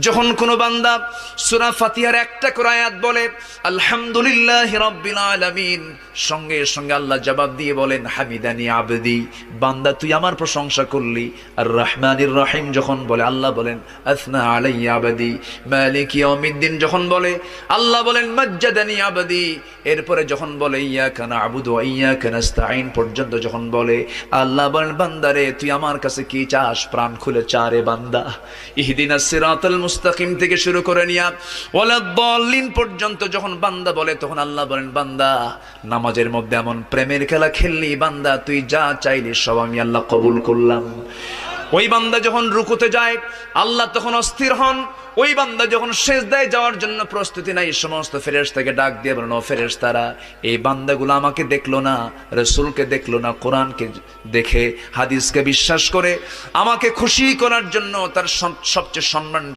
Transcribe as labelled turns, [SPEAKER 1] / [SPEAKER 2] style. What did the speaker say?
[SPEAKER 1] যখন কোনো বান্দা সূরা ফাতিহার একটা করে আয়াত বলে আলহামদুলিল্লাহি রাব্বিল আলামিন, সঙ্গে সঙ্গে আল্লাহ জবাব দিয়ে বলেন হামিদানি আবদি, বান্দা তুই আমার প্রশংসা করলি। আর রহমানির রহিম যখন বলে আল্লাহ বলেন আসনা আলাইয়া আবদি। মালিক ইয়াউমিদ্দিন যখন বলে আল্লাহ বলেন মাজ্জাদানি আবদি। এরপরে যখন বলে ইয়াকা না'বুদু ওয়া ইয়াকা নাস্তাঈন পর্যন্ত যখন বলে আল্লাহ বলেন বান্দারে তুই আমার কাছে কি চাস, প্রাণ খুলে চারে বান্দা। ইহদিনাস সিরাতাল মুস্তাকিম থেকে শুরু করে নিয়া ওয়ালাদ-দাল্লিন পর্যন্ত যখন বান্দা বলে তখন আল্লাহ বলেন বান্দা নামাজের মধ্যে এমন প্রেমের খেলা খেললি বান্দা, তুই যা চাইলি সব আমি আল্লাহ কবুল করলাম। ওই বান্দা যখন রুকুতে যায় আল্লাহ তখন অস্থির হন। ওই বান্দা যখন সিজদায় যাওয়ার জন্য প্রস্তুতি নাই, সমস্ত ফেরেশতাকে ডাক দিয়ে বলেন ও ফেরেশতারা, এই বান্দাগুলো আমাকে দেখলো না, রাসূলকে দেখলো না, কোরআনকে দেখে হাদিসকে বিশ্বাস করে আমাকে খুশি করার জন্য তার সবচেয়ে সম্মান